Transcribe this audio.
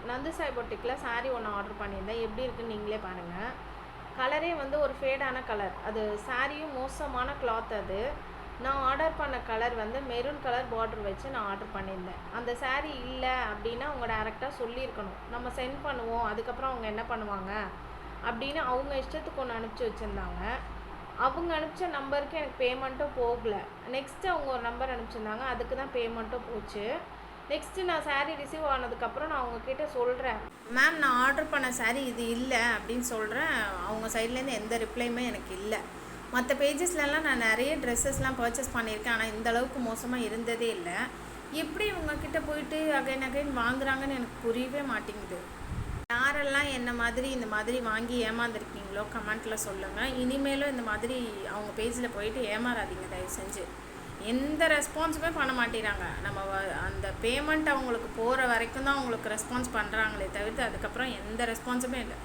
நந்து சாய் பொட்டிக்கில் சாரீ ஒன்று ஆர்டர் பண்ணியிருந்தேன். எப்படி இருக்குன்னு நீங்களே பாருங்கள். கலரே வந்து ஒரு ஃபேடான கலர். அது சாரியும் மோசமான கிளாத். அது நான் ஆர்டர் பண்ண கலர் வந்து மெரூன் கலர் பார்டர் வச்சு நான் ஆர்டர் பண்ணியிருந்தேன். அந்த சாரீ இல்லை அப்படின்னா அவங்க டேரெக்டாக சொல்லியிருக்கணும். நம்ம சென்ட் பண்ணுவோம், அதுக்கப்புறம் அவங்க என்ன பண்ணுவாங்க அப்படின்னு அவங்க இஷ்டத்துக்கு ஒன்று அனுப்பிச்சி வச்சுருந்தாங்க. அவங்க அனுப்பிச்ச நம்பருக்கு எனக்கு பேமெண்ட்டும் போகலை. நெக்ஸ்ட்டு அவங்க ஒரு நம்பர் அனுப்பிச்சிருந்தாங்க, அதுக்கு தான் பேமெண்ட்டும் போச்சு. நெக்ஸ்ட்டு நான் சாரீ ரிசீவ் ஆனதுக்கப்புறம் நான் அவங்கக்கிட்ட சொல்கிறேன், மேம் நான் ஆர்டர் பண்ண சாரீ இது இல்லை அப்படின்னு சொல்கிறேன். அவங்க சைட்லேருந்து எந்த ரிப்ளையுமே எனக்கு இல்லை. மற்ற பேஜஸ்லலாம் நான் நிறைய ட்ரெஸ்ஸஸ்லாம் பர்ச்சேஸ் பண்ணியிருக்கேன், ஆனால் இந்தளவுக்கு மோசமாக இருந்ததே இல்லை. எப்படி இவங்கக்கிட்ட போயிட்டு அகைன் வாங்குறாங்கன்னு எனக்கு புரியவே மாட்டேங்குது. யாரெல்லாம் என்ன மாதிரி இந்த மாதிரி வாங்கி ஏமாந்துருக்கீங்களோ கமெண்ட்டில் சொல்லுங்கள். இனிமேலும் இந்த மாதிரி அவங்க பேஜில் போயிட்டு ஏமாறாதீங்க தயவு செஞ்சு. எந்த ரெஸ்பான்ஸுமே பண்ண மாட்டேறாங்க. நம்ம அந்த பேமெண்ட் அவங்களுக்கு போகிற வரைக்கும் தான் அவங்களுக்கு ரெஸ்பான்ஸ் பண்ணுறாங்களே தவிர்த்து அதுக்கப்புறம் எந்த ரெஸ்பான்ஸுமே இல்லை.